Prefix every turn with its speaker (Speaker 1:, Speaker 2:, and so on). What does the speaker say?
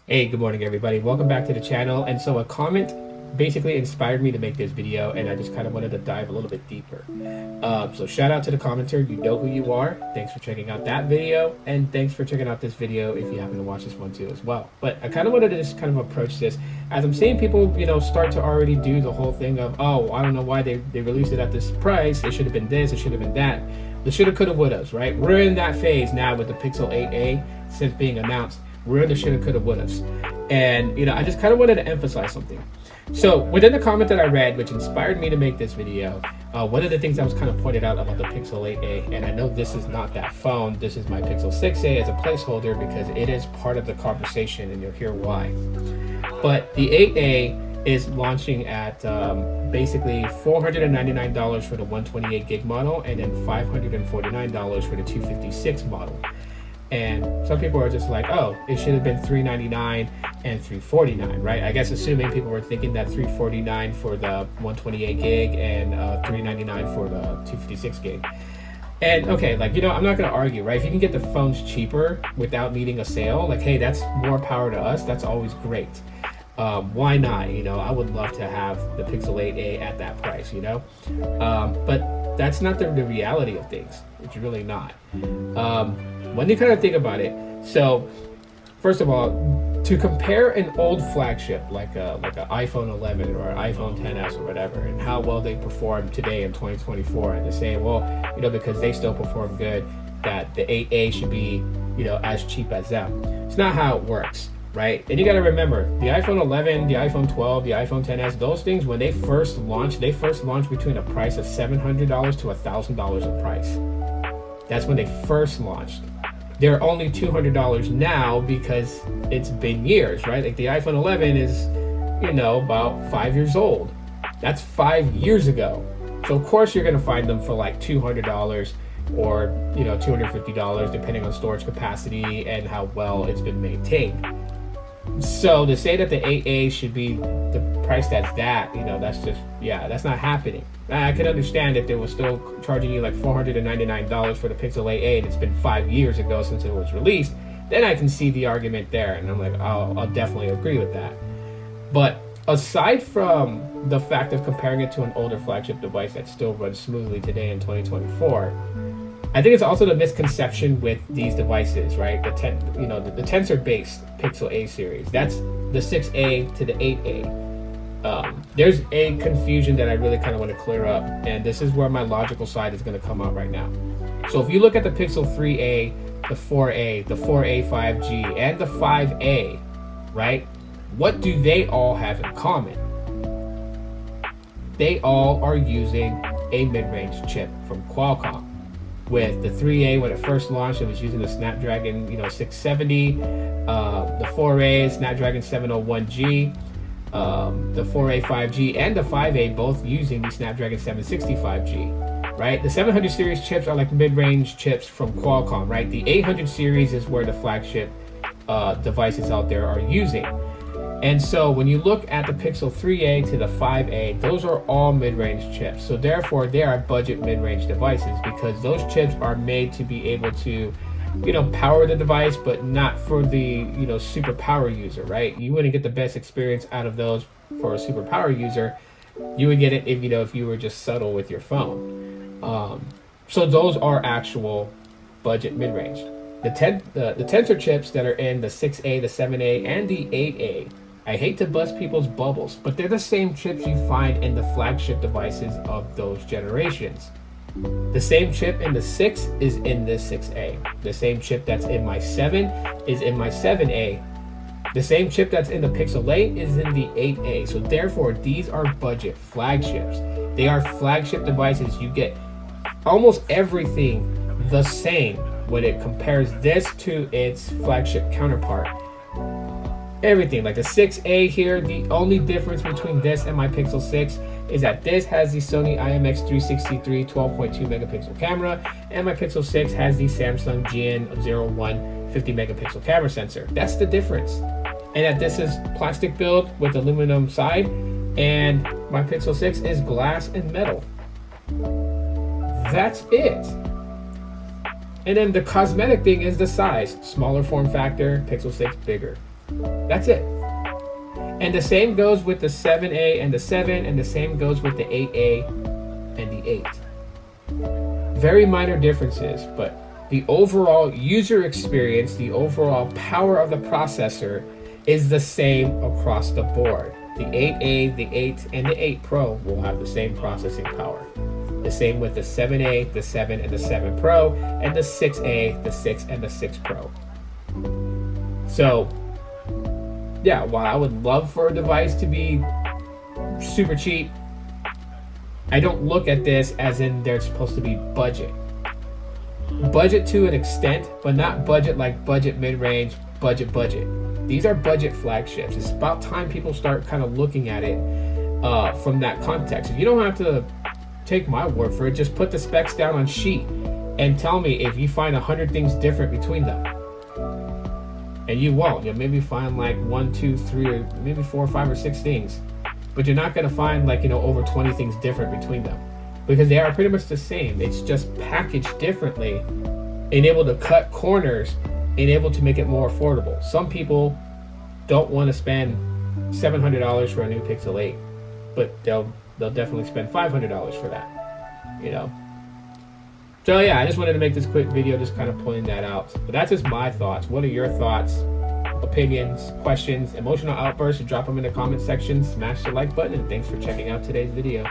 Speaker 1: Hey, good morning everybody. Welcome back to the channel. And so a comment basically inspired me to make this video, and I just kind of wanted to dive a little bit deeper. So shout out to the commenter. You know who you are. Thanks for checking out that video, and thanks for checking out this video if you happen to watch this one too as well. But I kind of wanted to just kind of approach this as I'm seeing people, start to already do the whole thing of, oh, I don't know why they released it at this price. It should have been this, it should have been that. The shoulda, coulda, wouldas, right? We're in that phase now with the Pixel 8a since being announced. We're in the shoulda, coulda, wouldas. And, I just kind of wanted to emphasize something. So within the comment that I read, which inspired me to make this video, one of the things that was kind of pointed out about the Pixel 8a, and I know this is not that phone, this is my Pixel 6a as a placeholder because it is part of the conversation and you'll hear why. But the 8a is launching at basically $499 for the 128 gig model and then $549 for the 256 model. And some people are just like, oh, it should have been $399 and $349, right? I guess assuming people were thinking that $349 for the 128 gig and $399 for the 256 gig. And okay, I'm not gonna argue, right? If you can get the phones cheaper without needing a sale, like, hey, that's more power to us. That's always great. Why not? I would love to have the Pixel 8a at that price, but that's not the reality of things. It's really not. When you kind of think about it, so first of all, to compare an old flagship like an iPhone 11 or an iPhone 10s or whatever, and how well they perform today in 2024, and to say, well, because they still perform good, that the 8a should be, as cheap as them. It's not how it works. Right? And you got to remember, the iPhone 11, the iPhone 12, the iPhone 10s, those things, when they first launched between a price of $700 to $1,000 a price. That's when they first launched. They're only $200 now because it's been years, right? Like the iPhone 11 is, about 5 years old. That's 5 years ago. So of course you're going to find them for like $200 or, $250, depending on storage capacity and how well it's been maintained. So to say that the 8a should be the price that's that's not happening. I can understand if they were still charging you like $499 for the Pixel 8a and it's been 5 years ago since it was released, then I can see the argument there, and I'm like, I'll definitely agree with that. But aside from the fact of comparing it to an older flagship device that still runs smoothly today in 2024, I think it's also the misconception with these devices, right? The tensor-based Pixel A series. That's the 6a to the 8a. There's a confusion that I really kind of want to clear up, and this is where my logical side is going to come out right now. So if you look at the Pixel 3a, the 4a, the 4a 5G, and the 5a, right? What do they all have in common? They all are using a mid-range chip from Qualcomm. With the 3a, when it first launched, it was using the Snapdragon 670, the 4a Snapdragon 701G, the 4a 5G, and the 5a both using the Snapdragon 765G, right? The 700 series chips are like mid-range chips from Qualcomm, right? The 800 series is where the flagship devices out there are using. And so when you look at the Pixel 3a to the 5a, those are all mid-range chips. So therefore, they are budget mid-range devices because those chips are made to be able to, power the device, but not for the, super power user, right? You wouldn't get the best experience out of those for a super power user. You would get it if you were just subtle with your phone. So those are actual budget mid-range. The tensor chips that are in the 6a, the 7a, and the 8a, I hate to bust people's bubbles, but they're the same chips you find in the flagship devices of those generations. The same chip in the 6 is in this 6a. The same chip that's in my 7 is in my 7a. The same chip that's in the Pixel 8 is in the 8a. So therefore, these are budget flagships. They are flagship devices. You get almost everything the same when it compares this to its flagship counterpart. Everything, like the 6a here, the only difference between this and my Pixel 6 is that this has the Sony IMX363 12.2 megapixel camera, and my Pixel 6 has the Samsung GN01 50 megapixel camera sensor. That's the difference. And that this is plastic build with aluminum side, and my Pixel 6 is glass and metal. That's it. And then the cosmetic thing is the size. Smaller form factor, Pixel 6 bigger. That's it. And the same goes with the 7A and the 7, and the same goes with the 8A and the 8. Very minor differences, but the overall user experience, the overall power of the processor is the same across the board. The 8A, the 8, and the 8 Pro will have the same processing power. The same with the 7A, the 7, and the 7 Pro, and the 6A, the 6, and the 6 Pro. So, yeah, while I would love for a device to be super cheap, I don't look at this as in they're supposed to be budget. Budget to an extent, but not budget like budget, mid-range, budget. These are budget flagships. It's about time people start kind of looking at it from that context. You don't have to take my word for it. Just put the specs down on sheet and tell me if you find 100 things different between them. And you won't. You'll maybe find like 1, 2, 3, or maybe 4, 5, or 6 things. But you're not going to find like, over 20 things different between them. Because they are pretty much the same. It's just packaged differently and able to cut corners and able to make it more affordable. Some people don't want to spend $700 for a new Pixel 8, but they'll definitely spend $500 for that, So yeah, I just wanted to make this quick video just kind of pointing that out. But that's just my thoughts. What are your thoughts, opinions, questions, emotional outbursts? Drop them in the comment section. Smash the like button, and thanks for checking out today's video.